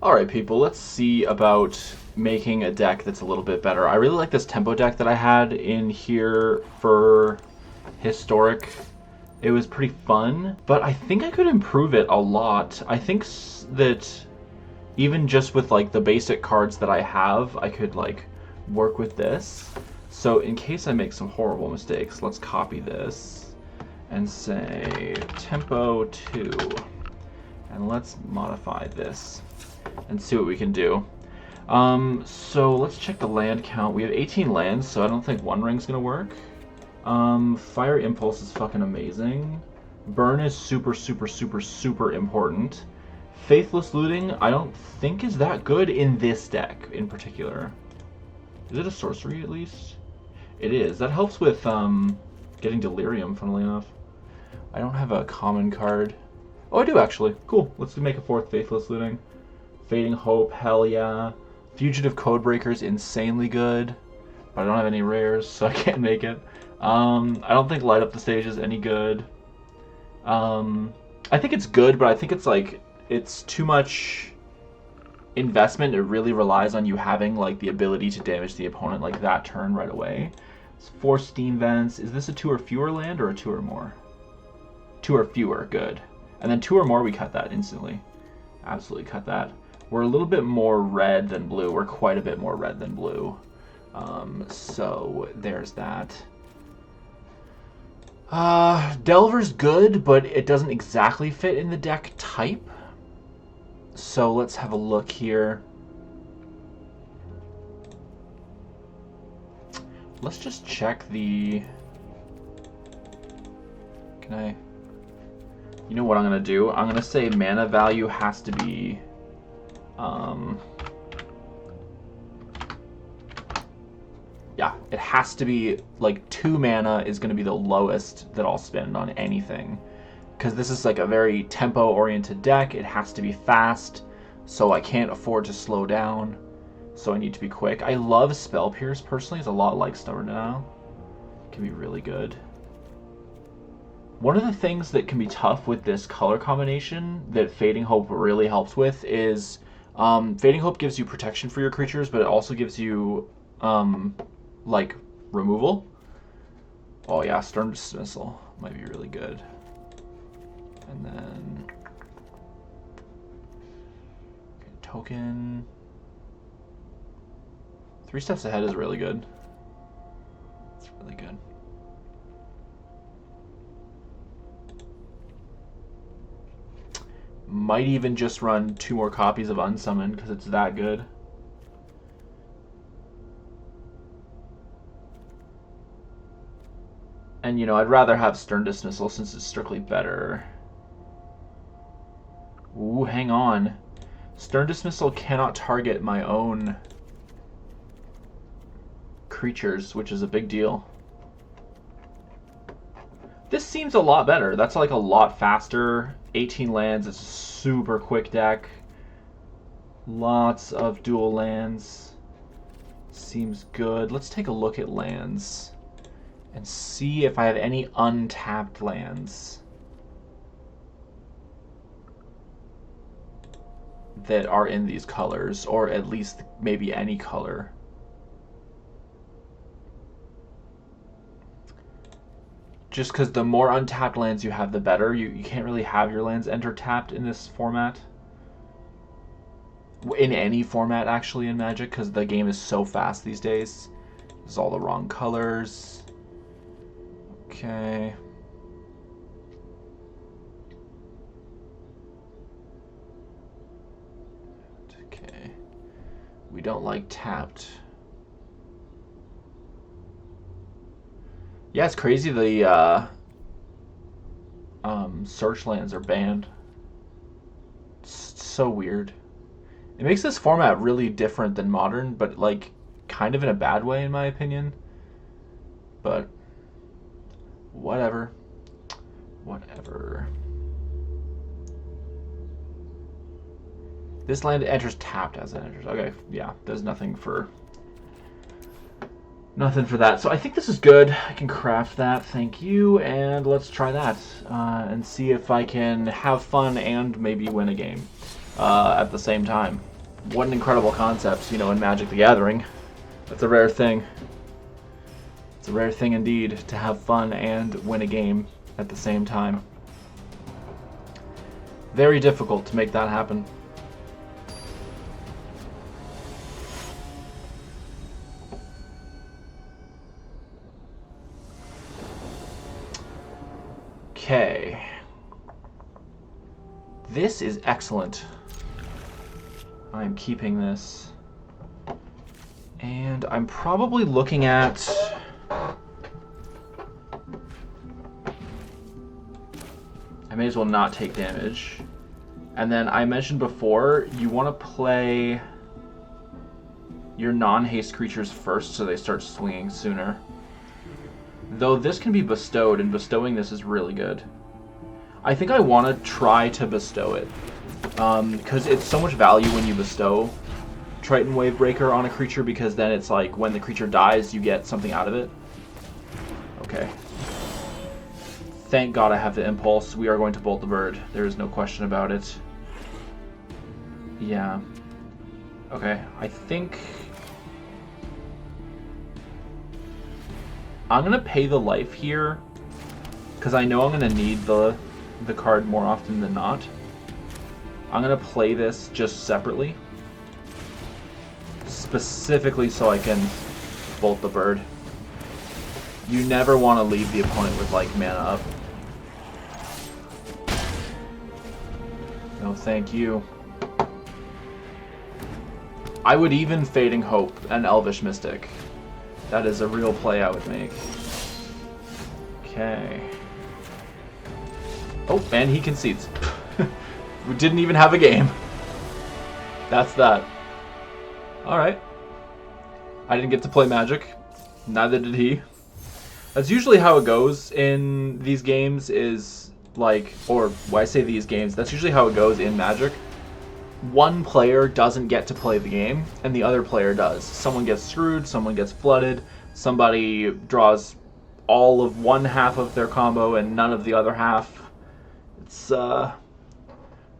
Alright people, let's see about making a deck that's a little bit better. I really like this tempo deck that I had in here for Historic. It was pretty fun, but I think I could improve it a lot. I think that even just with like the basic cards that I have, I could like work with this. So in case I make some horrible mistakes, let's copy this and say tempo 2. And let's modify this and see what we can do. So let's check the land count. We have 18 lands, so I don't think One Ring's gonna work. Fire Impulse is fucking amazing. Burn is super, super, super, super important. Faithless Looting, I don't think is that good in this deck in particular. Is it a sorcery at least? It is. That helps with getting Delirium, funnily enough. I don't have a common card. Oh, I do actually. Cool. Let's make a fourth Faithless Looting. Fading Hope, hell yeah. Fugitive Codebreaker is insanely good, but I don't have any rares, so I can't make it. I don't think Light Up the Stage is any good. I think it's good, but I think it's like, it's too much investment. It really relies on you having like the ability to damage the opponent like that turn right away. It's 4 Steam Vents. Is this a 2 or fewer land or a 2 or more? 2 or fewer, good. And then 2 or more, we cut that instantly. Absolutely cut that. We're a little bit more red than blue. We're quite a bit more red than blue. So there's that. Delver's good, but it doesn't exactly fit in the deck type. So let's have a look here. Let's just check the... Can I... You know what I'm going to do? I'm going to say mana value has to be... Yeah, it has to be like 2 mana is going to be the lowest that I'll spend on anything. Because this is like a very tempo-oriented deck. It has to be fast, so I can't afford to slow down. So I need to be quick. I love Spell Pierce personally. It's a lot like Stubborn Denial. It can be really good. One of the things that can be tough with this color combination that Fading Hope really helps with is Fading Hope gives you protection for your creatures, but it also gives you like removal. Oh yeah, Stern Dismissal might be really good. And then okay, token. 3 Steps Ahead is really good. It's really good. Might even just run 2 more copies of Unsummoned because it's that good. And, you know, I'd rather have Stern Dismissal since it's strictly better. Ooh, hang on. Stern Dismissal cannot target my own creatures, which is a big deal. This seems a lot better. That's like a lot faster. 18 lands, it's a super quick deck. Lots of dual lands. Seems good. Let's take a look at lands and see if I have any untapped lands that are in these colors, or at least maybe any color. Just because the more untapped lands you have, the better. You can't really have your lands enter tapped in this format. In any format, actually, in Magic, because the game is so fast these days. This is all the wrong colors. Okay. Okay. We don't like tapped. Yeah, it's crazy the search lands are banned. It's so weird. It makes this format really different than Modern, but like kind of in a bad way in my opinion. But whatever. Whatever. This land enters tapped as it enters. Okay, yeah, there's nothing for that. So I think this is good. I can craft that. Thank you. And let's try that and see if I can have fun and maybe win a game. at the same time. What an incredible concept, you know, in Magic the Gathering. That's a rare thing. It's a rare thing indeed to have fun and win a game at the same time. Very difficult to make that happen. Okay. This is excellent. I'm keeping this. And I'm probably looking at... I may as well not take damage. And then I mentioned before, you want to play your non-haste creatures first so they start swinging sooner. Though this can be bestowed, and bestowing this is really good. I think I want to try to bestow it. Because it's so much value when you bestow Triton Wavebreaker on a creature, because then it's like when the creature dies, you get something out of it. Okay. Thank God I have the impulse. We are going to bolt the bird. There is no question about it. Yeah. Okay, I think... I'm going to pay the life here, because I know I'm going to need the card more often than not. I'm going to play this just separately, specifically so I can bolt the bird. You never want to leave the opponent with, like, mana up. No, thank you. I would even Fading Hope an Elvish Mystic. That is a real play I would make. Okay. Oh, and he concedes. We didn't even have a game. That's that. Alright. I didn't get to play Magic. Neither did he. That's usually how it goes in these games, is like, or when I say these games, that's usually how it goes in Magic. One player doesn't get to play the game, and the other player does. Someone gets screwed, someone gets flooded, somebody draws all of one half of their combo and none of the other half. It's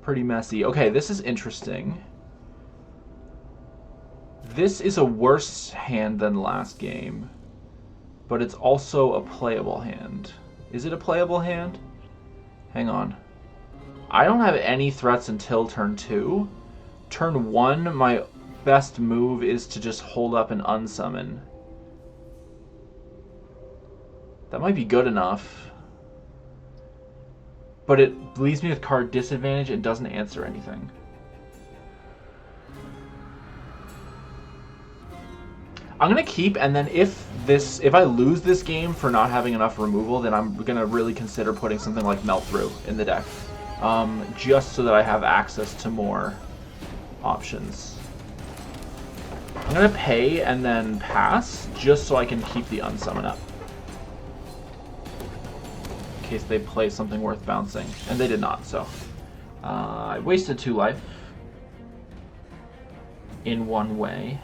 pretty messy. Okay, this is interesting. This is a worse hand than last game, but it's also a playable hand. Is it a playable hand? Hang on. I don't have any threats until turn 2. Turn 1, my best move is to just hold up and unsummon. That might be good enough. But it leaves me with card disadvantage and doesn't answer anything. I'm going to keep, and then if I lose this game for not having enough removal, then I'm going to really consider putting something like Melt Through in the deck. Just so that I have access to more options. I'm going to pay and then pass, just so I can keep the unsummon up. In case they play something worth bouncing. And they did not, so. I wasted 2 life. In one way.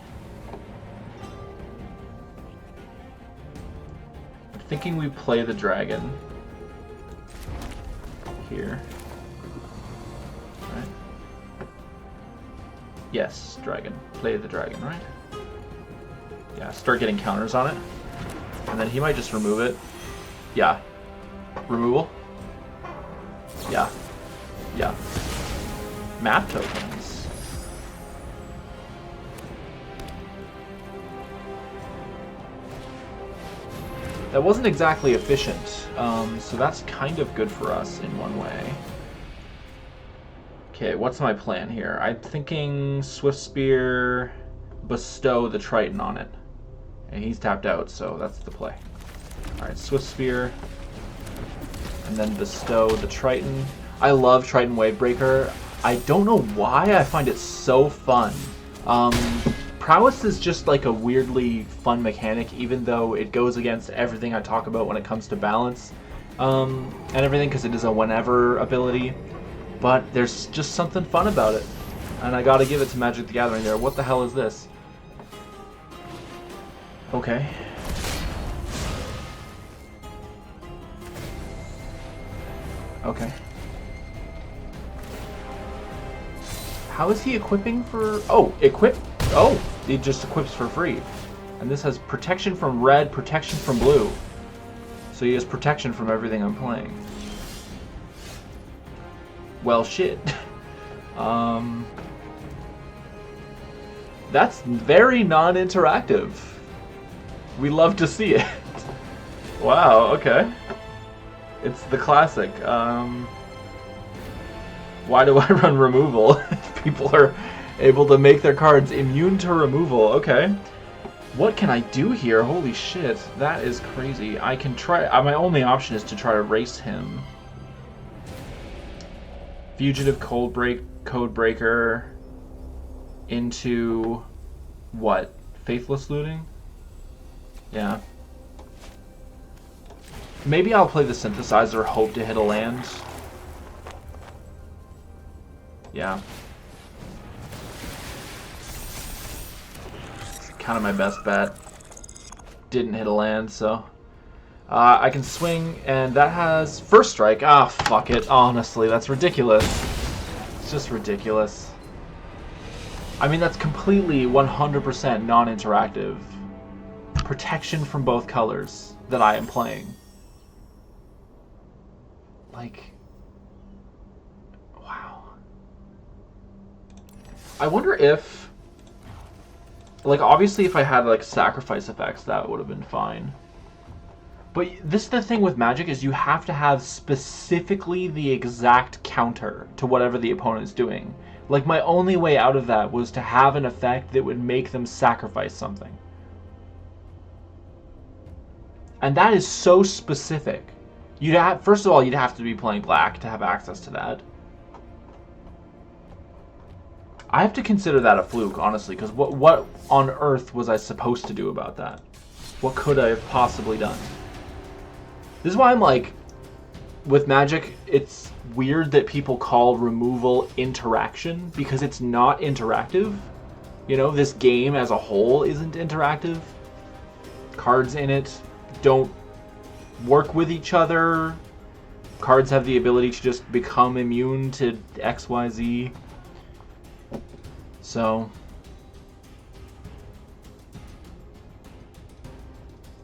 I'm thinking we play the dragon. Here. Yes, dragon. Play the dragon, right? Yeah, start getting counters on it. And then he might just remove it. Yeah. Removal? Yeah. Yeah. Map tokens. That wasn't exactly efficient, so that's kind of good for us in one way. Okay, what's my plan here? I'm thinking Swift Spear, bestow the Triton on it. And he's tapped out, so that's the play. Alright, Swift Spear, and then bestow the Triton. I love Triton Wavebreaker. I don't know why I find it so fun. Prowess is just like a weirdly fun mechanic, even though it goes against everything I talk about when it comes to balance and everything, because it is a whenever ability. But there's just something fun about it. And I gotta give it to Magic the Gathering there. What the hell is this? Okay. Okay. How is he equipping for... Oh, equip... Oh, it just equips for free. And this has protection from red, protection from blue. So he has protection from everything I'm playing. Well, shit. That's very non-interactive. We love to see it. Wow, okay. It's the classic. Why do I run removal if people are able to make their cards immune to removal? Okay. What can I do here? Holy shit, that is crazy. I can try... my only option is to try to race him. Fugitive Codebreaker into... what? Faithless Looting? Yeah. Maybe I'll play the Synthesizer, hope to hit a land. Yeah. Kind of my best bet. Didn't hit a land, so... I can swing, and that has first strike. Ah, fuck it. Honestly, that's ridiculous. It's just ridiculous. I mean, that's completely 100% non-interactive. Protection from both colors that I am playing. Like... wow. I wonder if... like, obviously if I had, like, sacrifice effects, that would have been fine. But this is the thing with Magic, is you have to have specifically the exact counter to whatever the opponent's doing. Like, my only way out of that was to have an effect that would make them sacrifice something. And that is so specific. You'd have, first of all, you'd have to be playing black to have access to that. I have to consider that a fluke, honestly, because what on earth was I supposed to do about that? What could I have possibly done? This is why I'm like, with Magic, it's weird that people call removal interaction, because it's not interactive. You know, this game as a whole isn't interactive. Cards in it don't work with each other. Cards have the ability to just become immune to X, Y, Z. So...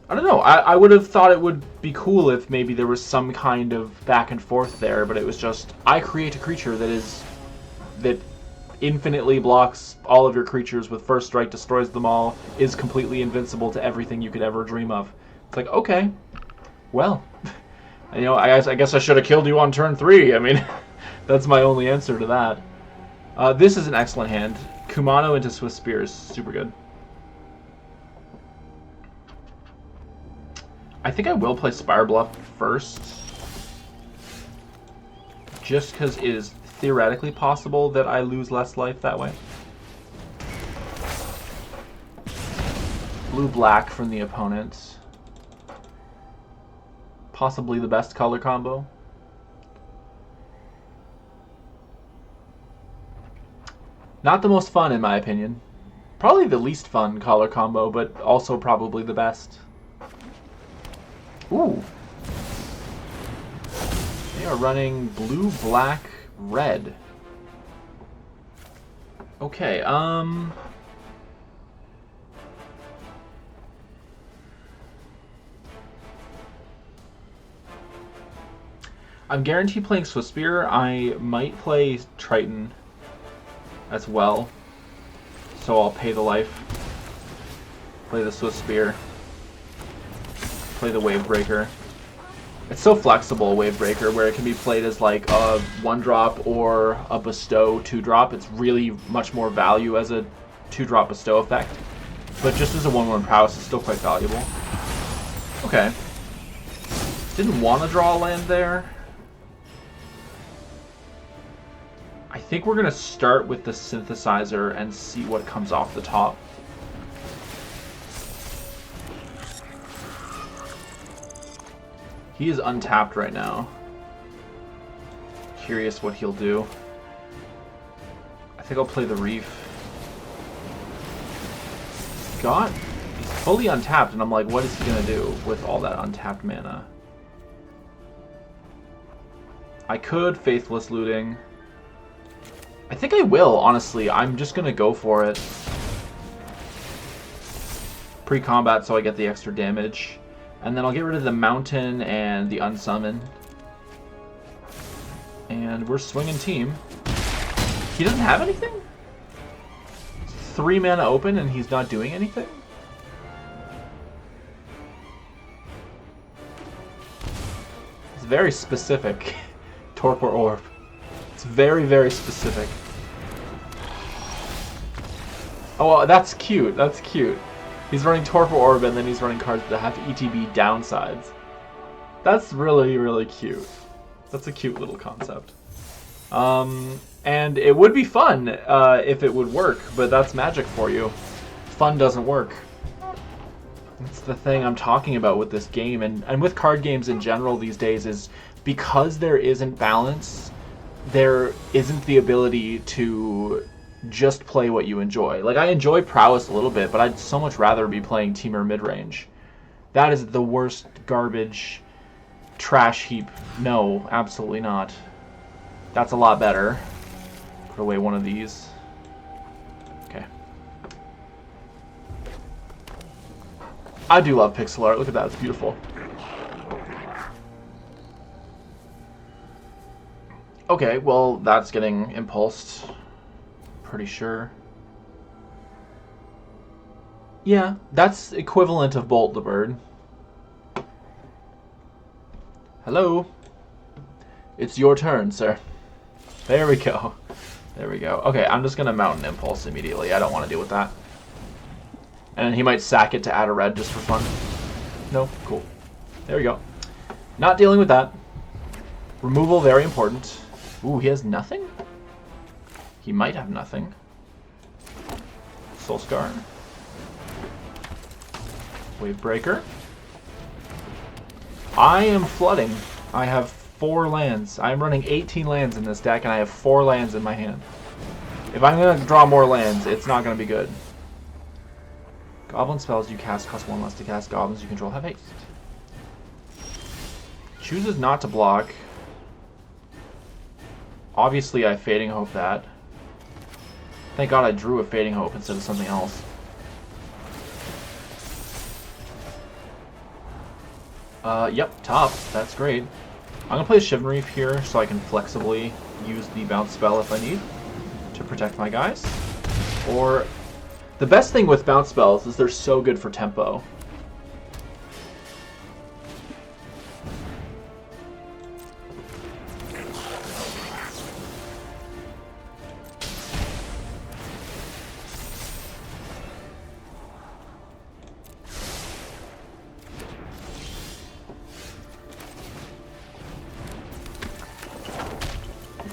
I don't know, I would have thought it would be cool if maybe there was some kind of back and forth there, but it was just, I create a creature that infinitely blocks all of your creatures with first strike, destroys them all, is completely invincible to everything you could ever dream of. It's like, okay, well, you know, I guess I should have killed you on turn 3. I mean, that's my only answer to that. This is an excellent hand. Kumano into Swift Spear is super good. I think I will play Spire Bluff first, just because it is theoretically possible that I lose less life that way. Blue-black from the opponent. Possibly the best color combo. Not the most fun, in my opinion. Probably the least fun color combo, but also probably the best. Ooh. They are running blue, black, red. Okay, I'm guaranteed playing Swift Spear. I might play Triton as well. So I'll pay the life. Play the Swift Spear. Play the Wavebreaker. It's so flexible, Wavebreaker, where it can be played as like a 1-drop or a bestow 2-drop. It's really much more value as a 2-drop bestow effect. But just as a 1/1 prowess, it's still quite valuable. Okay. Didn't want to draw a land there. I think we're going to start with the Synthesizer and see what comes off the top. He is untapped right now. Curious what he'll do. I think I'll play the Reef. He's fully untapped, and I'm like, what is he gonna do with all that untapped mana? I could Faithless Looting. I think I will, honestly. I'm just gonna go for it. Pre-combat so I get the extra damage. And then I'll get rid of the mountain and the unsummon. And we're swinging team. He doesn't have anything? 3 mana open and he's not doing anything? It's very specific. Torpor Orb. It's very, very specific. Oh, that's cute. That's cute. He's running Torpor Orb and then he's running cards that have ETB downsides. That's really, really cute. That's a cute little concept. And it would be fun if it would work, but that's Magic for you. Fun doesn't work. That's the thing I'm talking about with this game and with card games in general these days is because there isn't balance, there isn't the ability to just play what you enjoy. Like, I enjoy Prowess a little bit, but I'd so much rather be playing Temur midrange. That is the worst garbage trash heap. No, absolutely not. That's a lot better. Put away one of these. Okay. I do love pixel art. Look at that. It's beautiful. Okay, well, that's getting impulsed. Pretty sure. Yeah, that's equivalent of Bolt the Bird. Hello? It's your turn, sir. There we go. There we go. Okay, I'm just gonna Mountain Impulse immediately. I don't want to deal with that. And he might sack it to add a red just for fun. No? Cool. There we go. Not dealing with that. Removal, very important. Ooh, he has nothing? He might have nothing. Soulscar. Wavebreaker. I am flooding. I have 4 lands. I'm running 18 lands in this deck, and I have 4 lands in my hand. If I'm going to draw more lands, it's not going to be good. Goblin spells you cast cost 1 less to cast. Goblins you control have haste. Chooses not to block. Obviously, I Fading Hope that. Thank God I drew a Fading Hope instead of something else. Yep, top. That's great. I'm going to play Shivan Reef here so I can flexibly use the bounce spell if I need to protect my guys. Or, the best thing with bounce spells is they're so good for tempo.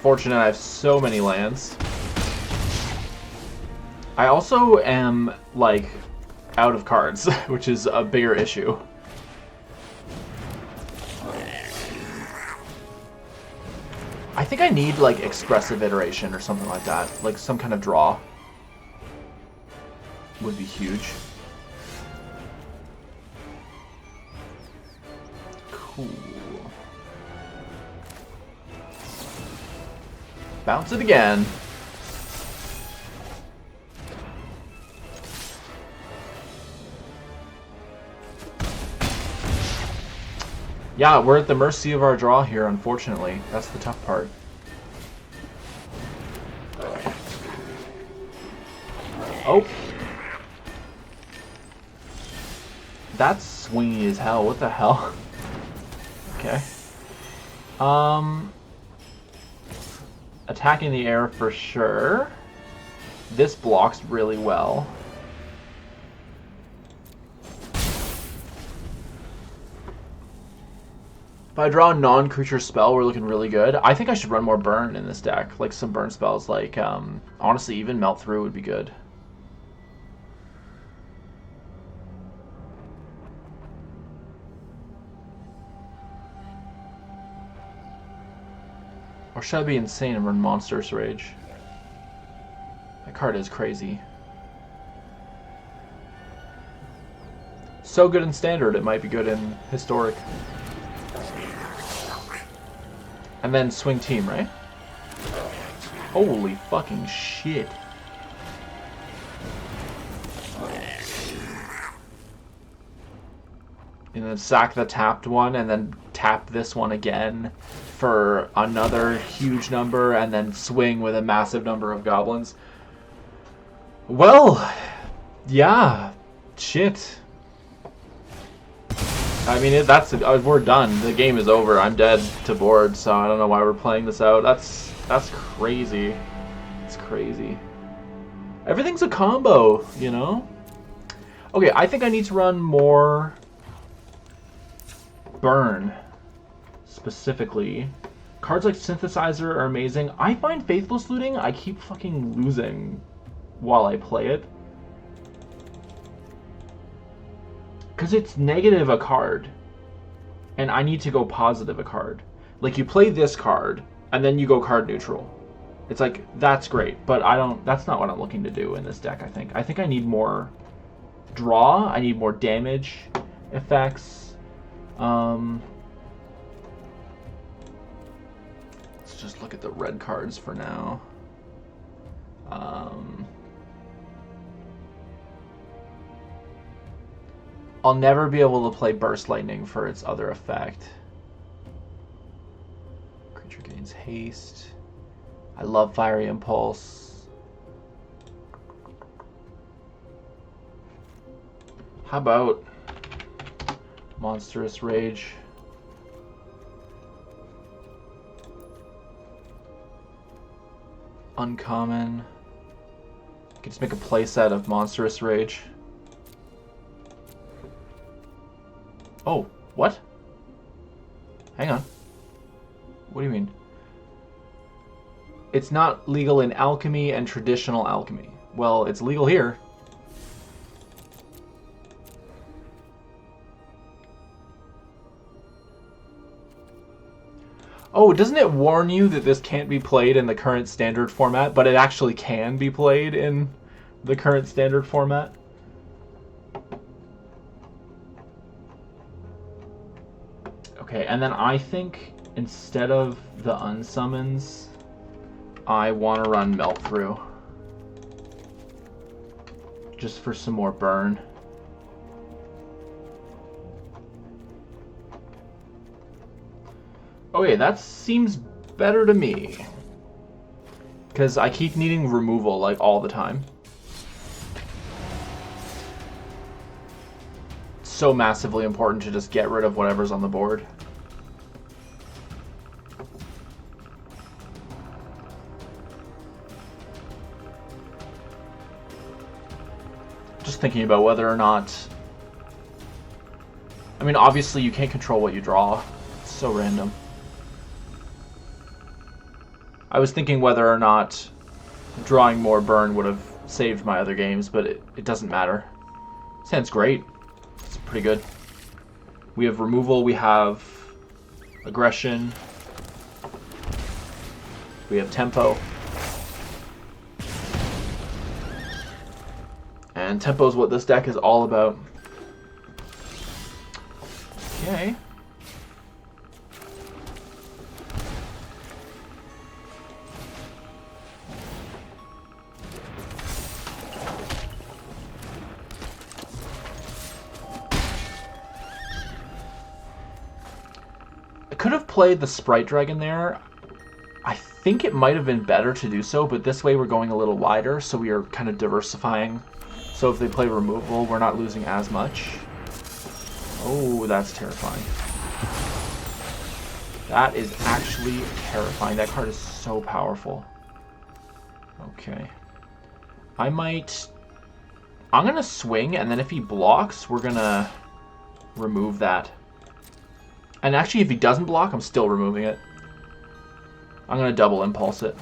Fortunate I have so many lands. I also am, like, out of cards, which is a bigger issue. I think I need, like, Expressive Iteration or something like that. Like, some kind of draw would be huge. Cool. Bounce it again. Yeah, we're at the mercy of our draw here, unfortunately. That's the tough part. Oh. That's swingy as hell. What the hell? Okay. Attacking the air for sure. This blocks really well. If I draw a non-creature spell, we're looking really good. I think I should run more burn in this deck. Like some burn spells, like, honestly, even Melt Through would be good. Or should I be insane and run Monstrous Rage? That card is crazy. So good in Standard, it might be good in Historic. And then swing team, right? Holy fucking shit. And then sack the tapped one, and then tap this one again for another huge number, and then swing with a massive number of goblins. Well, yeah, shit. I mean, we're done. The game is over. I'm dead to board, so I don't know why we're playing this out. That's crazy. It's crazy. Everything's a combo, you know? Okay, I think I need to run more burn, specifically. Cards like Synthesizer are amazing. I find Faithless Looting, I keep fucking losing while I play it. Because it's negative a card, and I need to go positive a card. Like, you play this card, and then you go card neutral. It's like, that's great, but that's not what I'm looking to do in this deck, I think. I think I need more draw, I need more damage effects. Let's just look at the red cards for now. I'll never be able to play Burst Lightning for its other effect. Creature gains haste. I love Fiery Impulse. How about Monstrous Rage? Uncommon. I can just make a playset of Monstrous Rage. Oh, what? Hang on. What do you mean? It's not legal in alchemy and traditional alchemy. Well, it's legal here. Oh, doesn't it warn you that this can't be played in the current standard format, but it actually can be played in the current standard format? Okay, and then I think instead of the unsummons, I want to run Melt Through. Just for some more burn. Okay, that seems better to me. Because I keep needing removal, like, all the time. It's so massively important to just get rid of whatever's on the board. Just thinking about whether or not... I mean, obviously you can't control what you draw. It's so random. I was thinking whether or not drawing more burn would have saved my other games, but it doesn't matter. Sounds great. It's pretty good. We have removal, we have aggression, we have tempo. And tempo is what this deck is all about. Okay. Could have played the Sprite Dragon there. I think it might have been better to do so, but this way we're going a little wider, so we are kind of diversifying. So if they play removal, we're not losing as much. Oh, that's terrifying. That is actually terrifying. That card is so powerful. Okay. I'm gonna swing, and then if he blocks, we're gonna remove that. And actually, if he doesn't block, I'm still removing it. I'm going to double impulse it.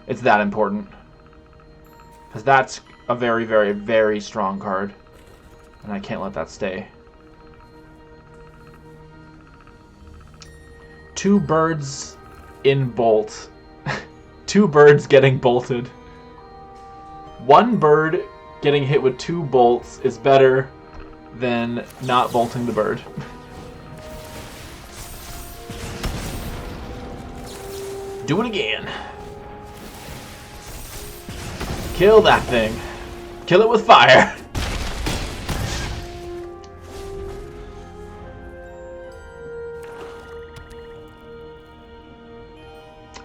It's that important. Because that's a very, very, very strong card. And I can't let that stay. 2 birds in bolt. 2 birds getting bolted. 1 bird getting hit with 2 bolts is better than not bolting the bird. do it again. Kill that thing. Kill it with fire.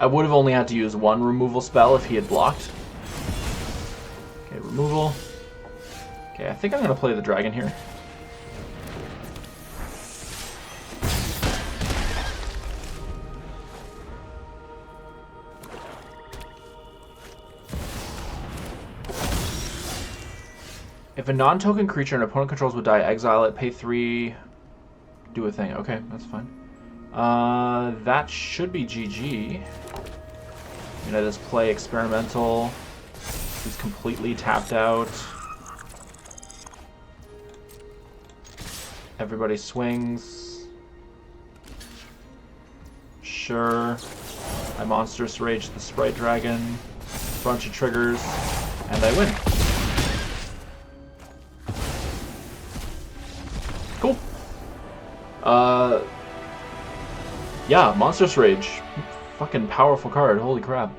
I would have only had to use one removal spell if he had blocked. Okay, removal. Okay, I think I'm going to play the dragon here. If a non-token creature an opponent controls would die, exile it, pay 3, do a thing. Okay, that's fine. That should be GG. I'm gonna just play experimental. He's completely tapped out. Everybody swings. Sure. I Monstrous Rage the Sprite Dragon. Bunch of triggers. And I win. Cool. Yeah, Monstrous Rage. Fucking powerful card, holy crap.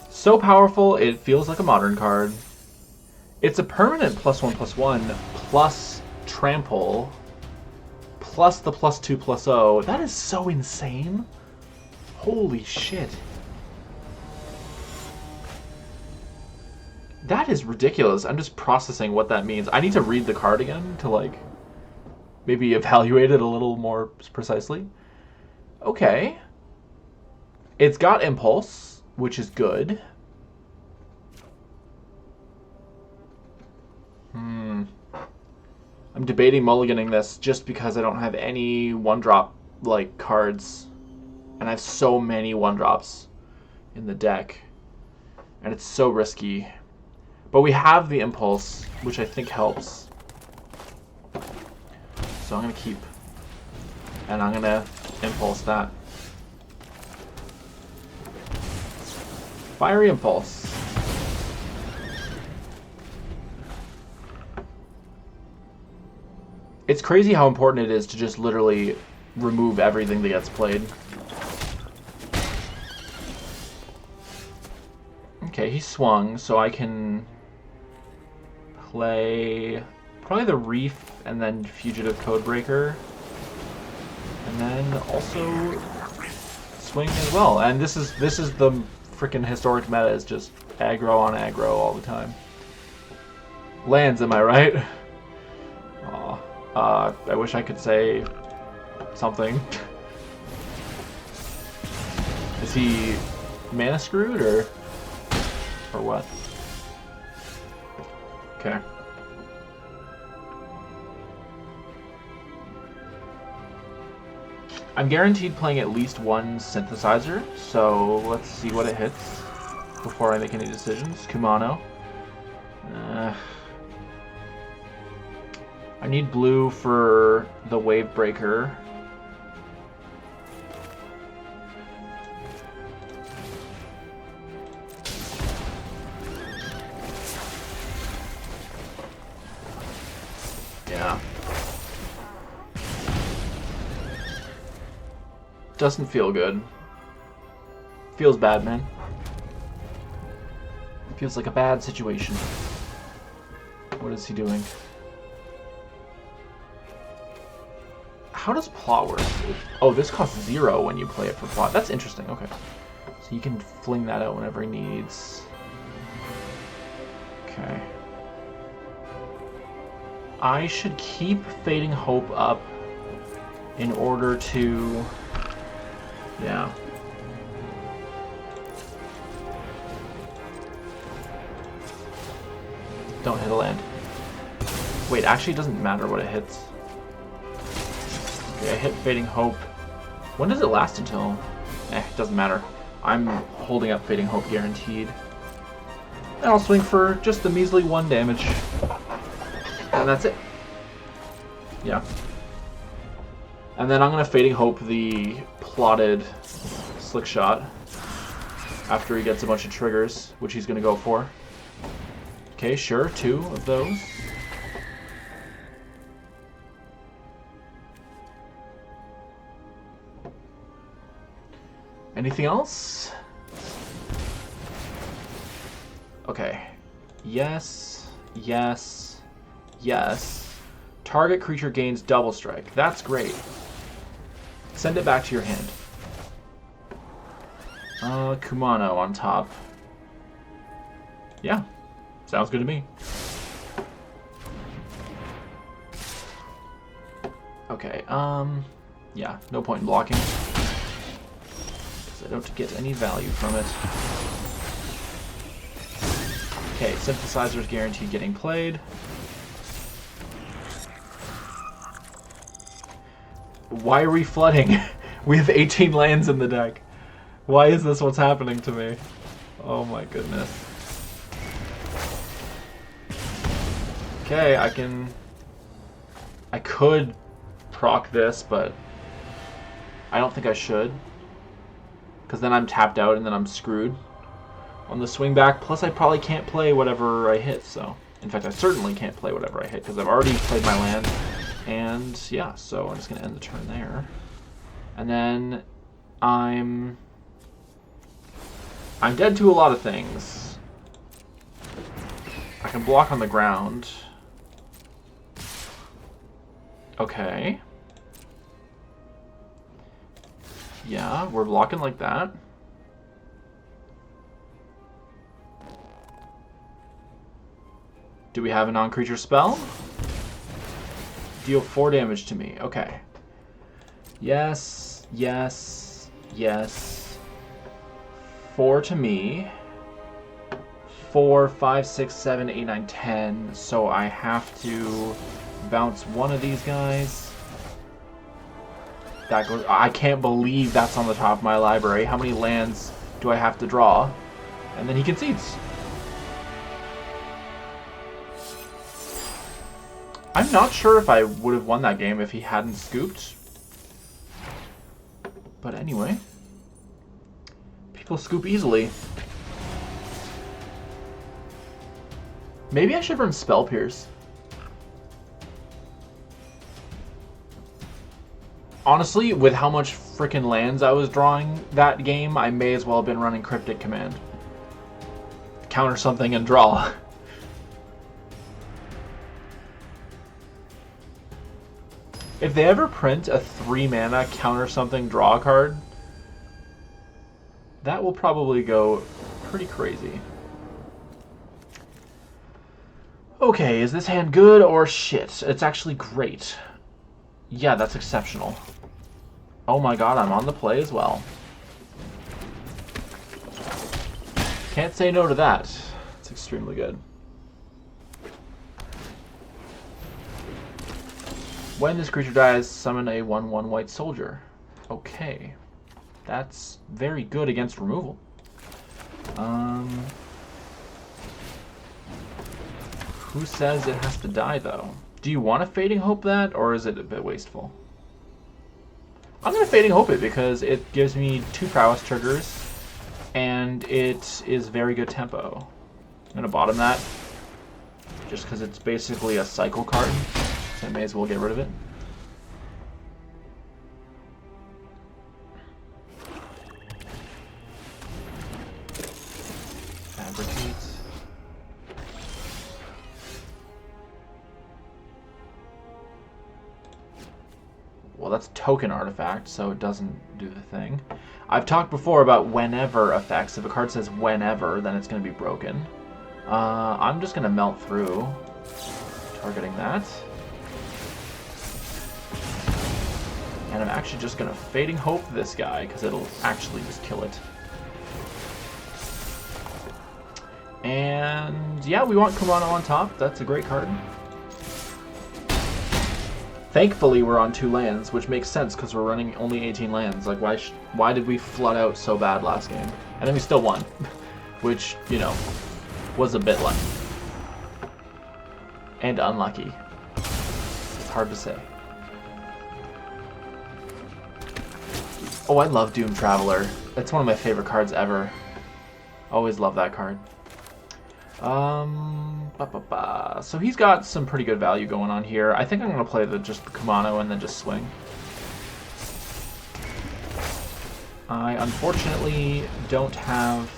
So powerful, it feels like a modern card. It's a permanent +1/+1 plus trample plus the +2/+0. That is so insane. Holy shit. That is ridiculous. I'm just processing what that means. I need to read the card again to, like, maybe evaluate it a little more precisely. Okay. It's got Impulse, which is good. I'm debating mulliganing this just because I don't have any one-drop, like, cards. And I have so many one-drops in the deck. And it's so risky. But we have the Impulse, which I think helps. So I'm going to keep. And I'm going to Impulse that. Fiery Impulse. It's crazy how important it is to just literally remove everything that gets played. Okay, he swung, so I can play probably the Reef and then Fugitive Codebreaker. And then also swing as well. And this is the freaking historic meta, is just aggro on aggro all the time. Lands, am I right? Aw. I wish I could say something. Is he mana screwed or what? Okay. I'm guaranteed playing at least one synthesizer, so let's see what it hits before I make any decisions. Kumano. I need blue for the Wave Breaker. Yeah. Doesn't feel good. Feels bad, man. Feels like a bad situation. What is he doing? How does plot work? Oh, this costs 0 when you play it for plot. That's interesting. Okay. So you can fling that out whenever he needs. Okay. I should keep Fading Hope up in order to... Yeah. Don't hit a land. Wait, actually it doesn't matter what it hits. Okay, I hit Fading Hope. When does it last until? It doesn't matter. I'm holding up Fading Hope guaranteed. And I'll swing for just the measly 1 damage. And that's it. Yeah. And then I'm going to Fading Hope the plotted Slick Shot after he gets a bunch of triggers, which he's going to go for. Okay, sure, 2 of those. Anything else? Okay. Yes, yes, yes. Target creature gains double strike. That's great. Send it back to your hand. Kumano on top. Yeah, sounds good to me. Okay, yeah, no point in blocking. Because I don't get any value from it. Okay, Synthesizer's guaranteed getting played. Why are we flooding? We have 18 lands in the deck. Why is this what's happening to me? Oh my goodness. Okay, I could proc this, but I don't think I should. Because then I'm tapped out and then I'm screwed on the swing back. Plus I probably can't play whatever I hit, so. In fact, I certainly can't play whatever I hit because I've already played my land. And yeah, so I'm just going to end the turn there. And then I'm dead to a lot of things. I can block on the ground. Okay. Yeah, we're blocking like that. Do we have a non-creature spell? Deal 4 damage to me. Okay. Yes, yes, yes. 4 to me. 4, 5, 6, 7, 8, 9, 10. So I have to bounce one of these guys. That goes. I can't believe that's on the top of my library. How many lands do I have to draw? And then he concedes. I'm not sure if I would have won that game if he hadn't scooped. But anyway. People scoop easily. Maybe I should run Spell Pierce. Honestly, with how much frickin' lands I was drawing that game, I may as well have been running Cryptic Command. Counter something and draw. If they ever print a 3-mana counter something draw card, that will probably go pretty crazy. Okay, is this hand good or shit? It's actually great. Yeah, that's exceptional. Oh my god, I'm on the play as well. Can't say no to that. It's extremely good. When this creature dies, summon a 1/1 white soldier. Okay. That's very good against removal. Who says it has to die, though? Do you want to Fading Hope that, or is it a bit wasteful? I'm going to Fading Hope it because it gives me 2 prowess triggers, and it is very good tempo. I'm going to bottom that, just because it's basically a cycle card, so I may as well get rid of it. Fabricate. Well, that's token artifact, so it doesn't do the thing. I've talked before about whenever effects. If a card says whenever, then it's going to be broken. I'm just going to melt through, targeting that. And I'm actually just going to Fading Hope this guy, because it'll actually just kill it. And yeah, we want Kumano on top. That's a great card. Thankfully, we're on 2 lands, which makes sense because we're running only 18 lands. Like, why did we flood out so bad last game? And then we still won, which, you know, was a bit lucky. And unlucky. It's hard to say. Oh, I love Doom Traveler. It's one of my favorite cards ever. Always love that card. So he's got some pretty good value going on here. I think I'm going to play just the Kumano and then just swing. I unfortunately don't have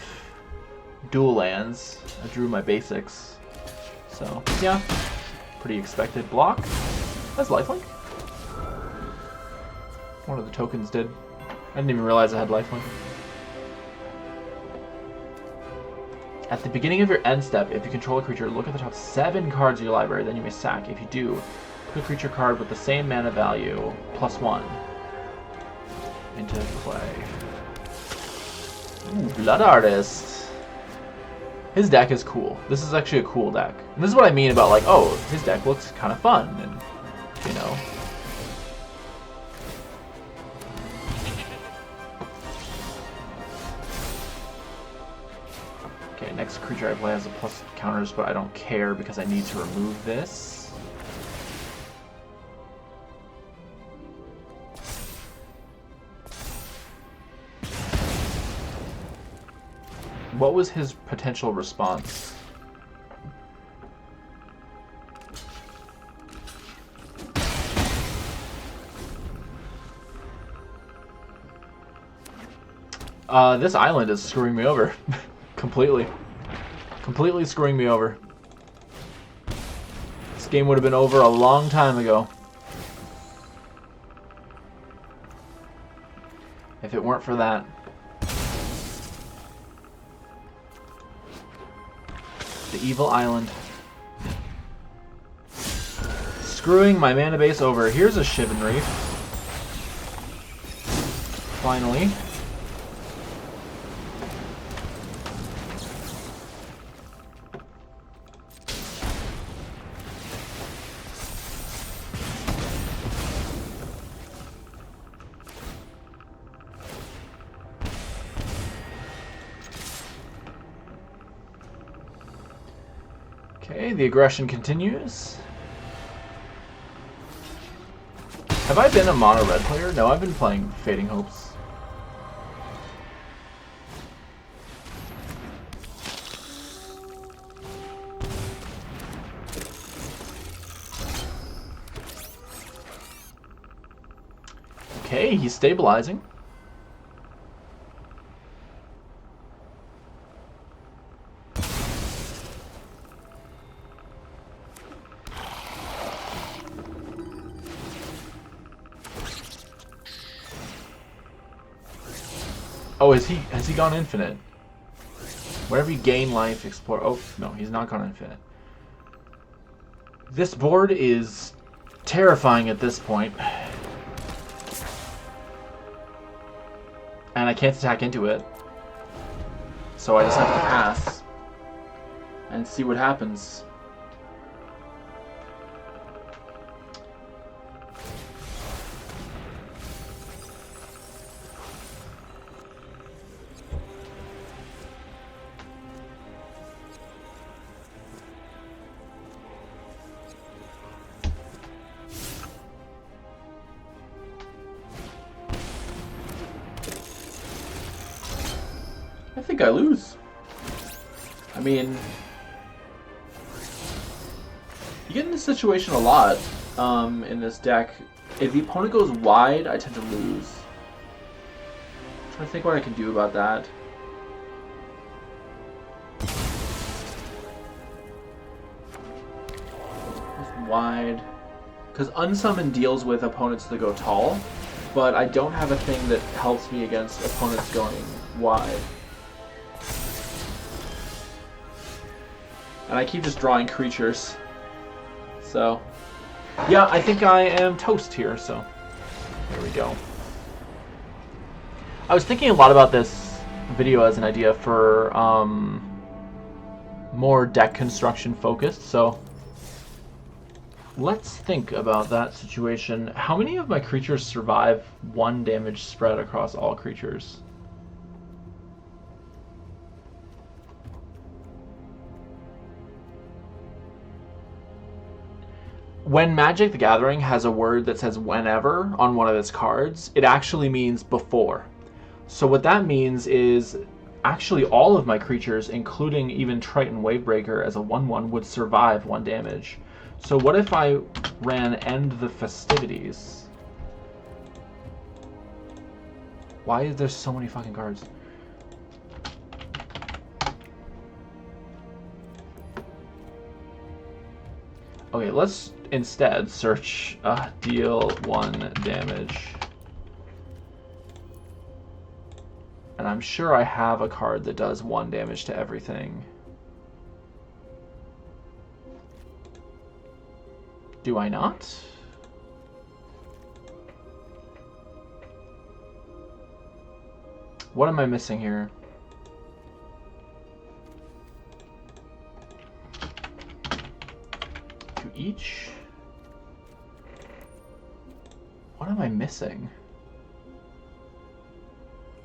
dual lands. I drew my basics. So, yeah. Pretty expected block. That's lifelink. One of the tokens did. I didn't even realize I had lifelink. At the beginning of your end step, if you control a creature, look at the top 7 cards of your library, then you may sack. If you do, put a creature card with the same mana value, +1, into play. Ooh, Blood Artist. His deck is cool. This is actually a cool deck. And this is what I mean about, like, oh, his deck looks kind of fun, and, you know. Okay, next creature I play has a plus counters, but I don't care because I need to remove this. What was his potential response? This island is screwing me over. Completely. Completely screwing me over. This game would have been over a long time ago. If it weren't for that. The evil island. Screwing my mana base over. Here's a Shivan Reef. Finally. Okay, the aggression continues. Have I been a mono red player? No, I've been playing Fading Hopes. Okay, he's stabilizing. Oh, has he gone infinite? Wherever you gain life, explore. Oh, no, he's not gone infinite. This board is terrifying at this point. And I can't attack into it. So I just have to pass and see what happens. I think I lose. I mean, you get in this situation a lot in this deck. If the opponent goes wide, I tend to lose. I'm trying to think what I can do about that. Goes wide. Because Unsummon deals with opponents that go tall, but I don't have a thing that helps me against opponents going wide. And I keep just drawing creatures. So, yeah, I think I am toast here, so there we go. I was thinking a lot about this video as an idea for more deck construction focused, so let's think about that situation. How many of my creatures survive 1 damage spread across all creatures? When Magic the Gathering has a word that says whenever on one of its cards, it actually means before. So what that means is actually all of my creatures, including even Triton Wavebreaker as a 1/1, would survive 1 damage. So what if I ran End the Festivities? Why is there so many fucking cards? Okay, let's instead search deal 1 damage. And I'm sure I have a card that does 1 damage to everything. Do I not? What am I missing here? To each? What am I missing?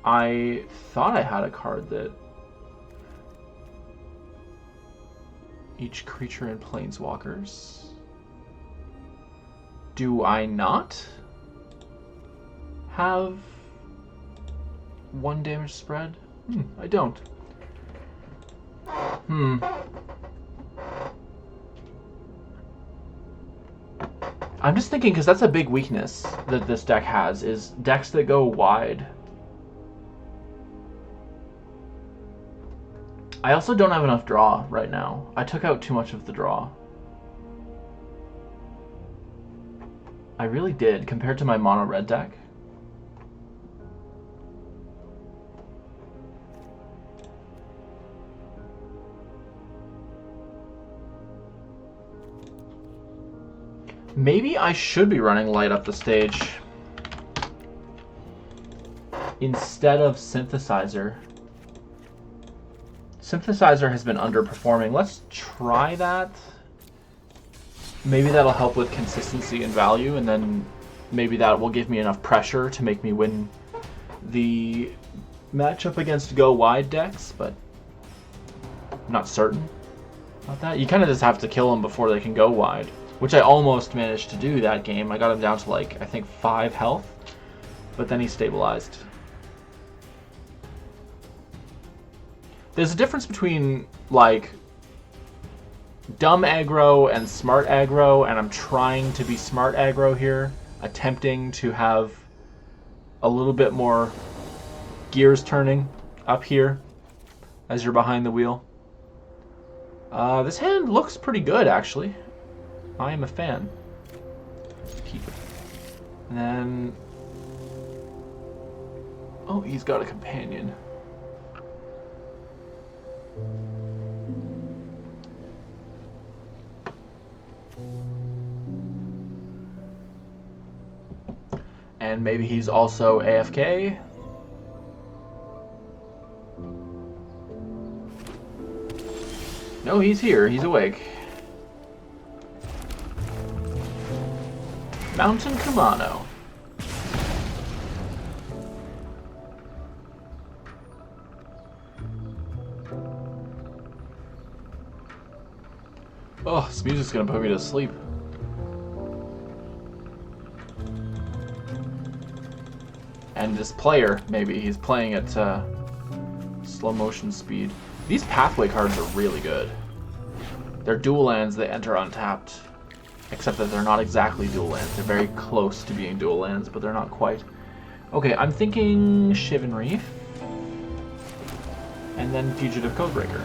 I thought I had a card that each creature in Planeswalkers. Do I not have 1 damage spread? I don't. I'm just thinking, because that's a big weakness that this deck has, is decks that go wide. I also don't have enough draw right now. I took out too much of the draw. I really did, compared to my mono red deck. Maybe I should be running Light Up the Stage instead of Synthesizer. Synthesizer has been underperforming. Let's try that. Maybe that'll help with consistency and value, and then maybe that will give me enough pressure to make me win the matchup against go wide decks, but I'm not certain about that. You kind of just have to kill them before they can go wide, which I almost managed to do that game. I got him down to like, I think 5 health, but then he stabilized. There's a difference between like dumb aggro and smart aggro, and I'm trying to be smart aggro here, attempting to have a little bit more gears turning up here as you're behind the wheel. This hand looks pretty good, actually. I am a fan. Keep it. And then... oh, he's got a companion. And maybe he's also AFK. No, he's here. He's awake. Mountain Kumano. Oh, this music's gonna put me to sleep. And this player, maybe, he's playing at slow motion speed. These pathway cards are really good. They're dual lands that enter untapped, except that they're not exactly dual lands. They're very close to being dual lands, but they're not quite. Okay, I'm thinking Shivan Reef, and then Fugitive Codebreaker.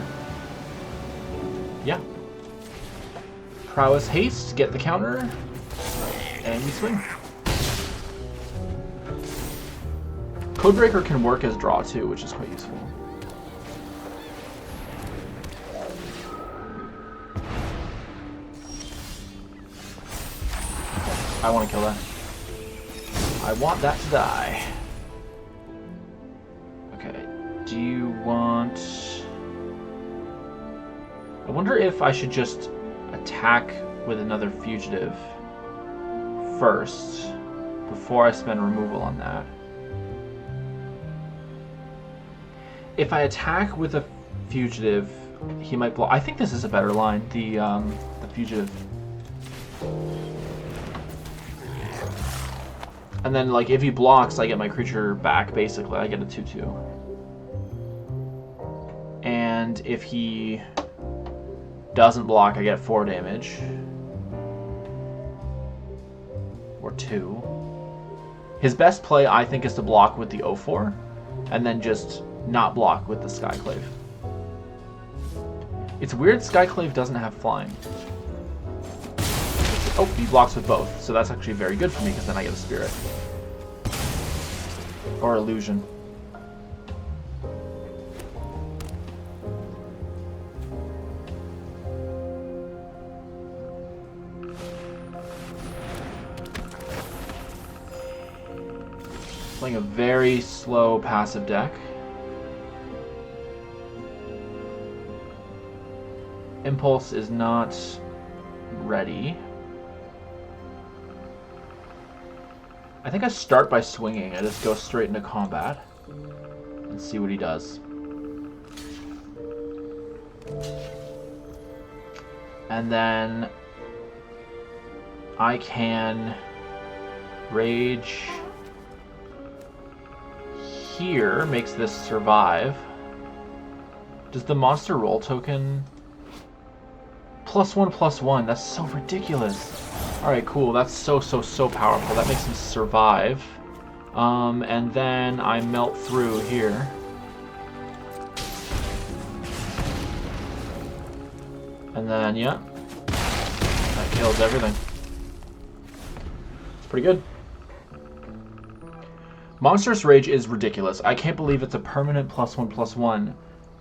Yeah. Prowess Haste, get the counter, and you swing. Codebreaker can work as draw too, which is quite useful. I want to kill that. I want that to die. Okay, do you want... I wonder if I should just attack with another Fugitive first, before I spend removal on that. If I attack with a Fugitive, he might block. I think this is a better line, the Fugitive. And then, like, if he blocks, I get my creature back, basically. I get a 2/2. And if he doesn't block, I get 4 damage. Or 2. His best play, I think, is to block with the 0-4, and then just not block with the Skyclave. It's weird Skyclave doesn't have flying. Oh, he blocks with both, so that's actually very good for me, because then I get a Spirit. Or Illusion. Playing a very slow passive deck. Impulse is not ready. I think I start by swinging. I just go straight into combat and see what he does. And then I can rage here, makes this survive. Does the monster roll token +1/+1? That's so ridiculous. Alright, cool. That's so powerful. That makes him survive. And then I melt through here. And then, yeah. That kills everything. It's pretty good. Monstrous Rage is ridiculous. I can't believe it's a permanent +1/+1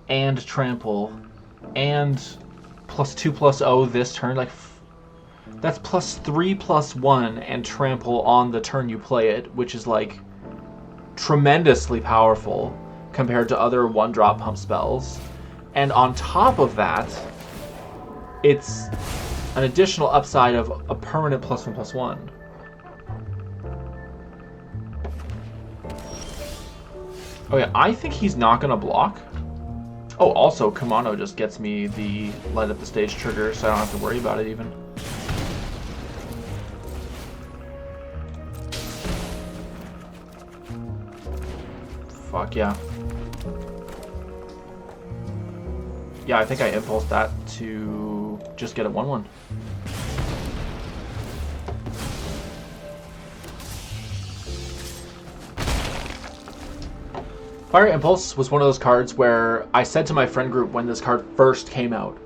and trample and +2/+0 this turn. Like, that's +3/+1 and trample on the turn you play it, which is like tremendously powerful compared to other 1-drop pump spells. And on top of that, it's an additional upside of a permanent +1/+1. Oh yeah, I think he's not gonna block. Oh, also, Kumano just gets me the light up the stage trigger, so I don't have to worry about it even. Fuck yeah. Yeah, I think I impulsed that to just get a 1/1. Fire Impulse was one of those cards where I said to my friend group when this card first came out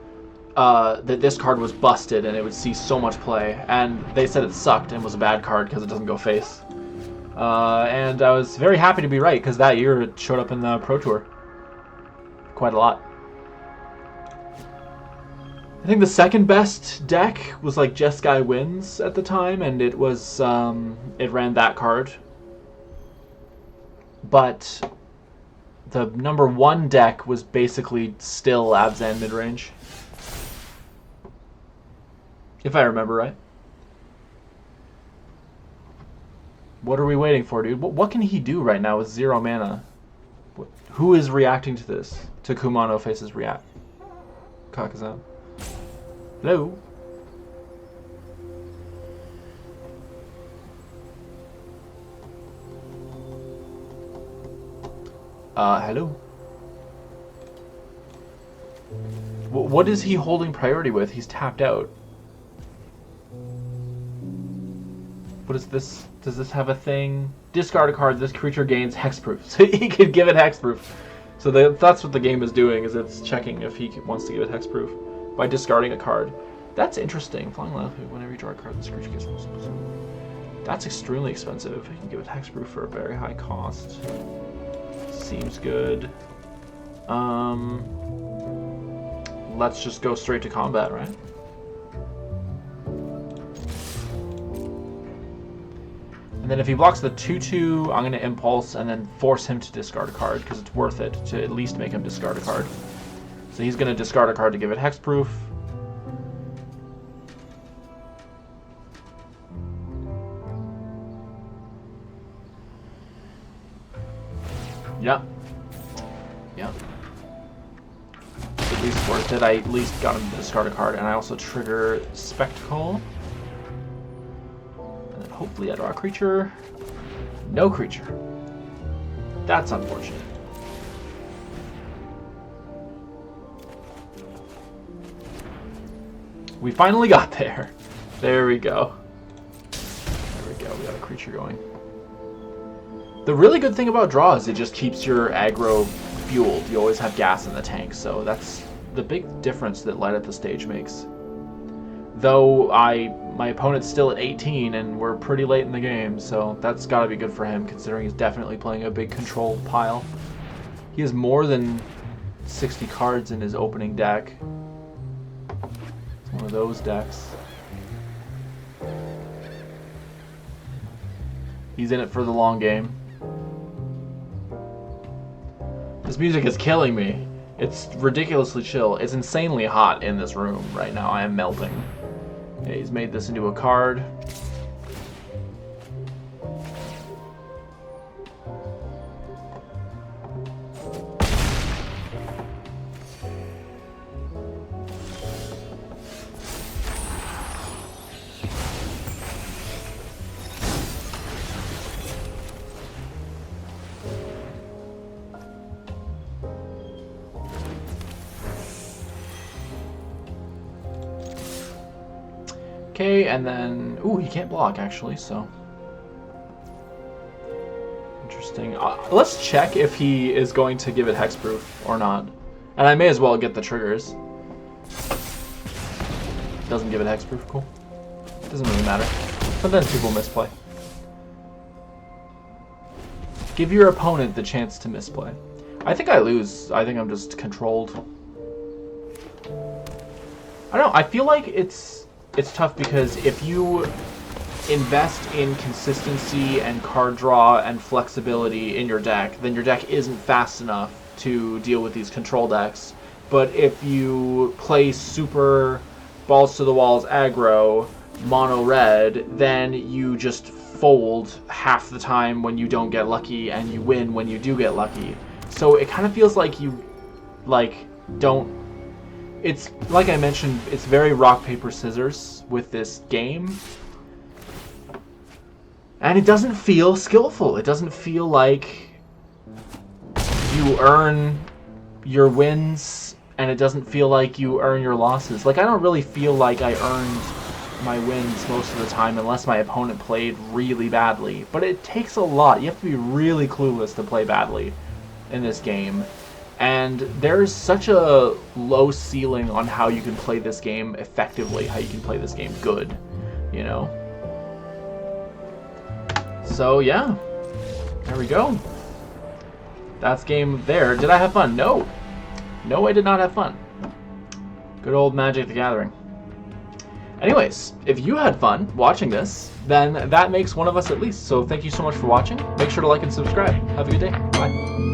that this card was busted and it would see so much play, and they said it sucked and was a bad card because it doesn't go face. And I was very happy to be right, because that year it showed up in the Pro Tour quite a lot. I think the second best deck was like Jeskai Wins at the time, and it was it ran that card. But the number 1 deck was basically still Abzan midrange, if I remember right. What are we waiting for, dude? What can he do right now with 0 mana? Who is reacting to this? To Kumano faces react. Kakazan. Hello? Hello? What is he holding priority with? He's tapped out. What is this? Does this have a thing? Discard a card. This creature gains hexproof. So he could give it hexproof. So that's what the game is doing, is it's checking if he wants to give it hexproof by discarding a card. That's interesting. Flying loudly. Whenever you draw a card, this creature gets plus. That's extremely expensive. You can give it hexproof for a very high cost. Seems good. Let's just go straight to combat, right? And then if he blocks the 2/2, I'm going to impulse and then force him to discard a card, because it's worth it to at least make him discard a card. So he's going to discard a card to give it hexproof. Yep. Yep. It's at least worth it. I at least got him to discard a card, and I also trigger Spectacle. And then hopefully I draw a creature. No creature. That's unfortunate. We finally got there. There we go. There we go. We got a creature going. The really good thing about draw is it just keeps your aggro fueled. You always have gas in the tank, so that's the big difference that Light Up the Stage makes. Though my opponent's still at 18 and we're pretty late in the game, so that's got to be good for him considering he's definitely playing a big control pile. He has more than 60 cards in his opening deck. It's one of those decks. He's in it for the long game. This music is killing me. It's ridiculously chill. It's insanely hot in this room right now. I am melting. Okay, he's made this into a card. Okay, and then... Ooh, he can't block, actually, so... Interesting. Let's check if he is going to give it hexproof or not. And I may as well get the triggers. Doesn't give it hexproof, cool. Doesn't really matter. Sometimes people misplay. Give your opponent the chance to misplay. I think I lose. I think I'm just controlled. I don't know, I feel like it's tough because if you invest in consistency and card draw and flexibility in your deck, then your deck isn't fast enough to deal with these control decks. But if you play super balls to the walls aggro, mono red, then you just fold half the time when you don't get lucky and you win when you do get lucky. So it kind of feels like you don't... It's, like I mentioned, it's very rock, paper, scissors with this game. And it doesn't feel skillful. It doesn't feel like you earn your wins, and it doesn't feel like you earn your losses. Like, I don't really feel like I earned my wins most of the time unless my opponent played really badly. But it takes a lot. You have to be really clueless to play badly in this game. And there's such a low ceiling on how you can play this game effectively, how you can play this game good, you know? So, yeah. There we go. That's game there. Did I have fun? No. No, I did not have fun. Good old Magic the Gathering. Anyways, if you had fun watching this, then that makes one of us at least. So thank you so much for watching. Make sure to like and subscribe. Have a good day. Bye.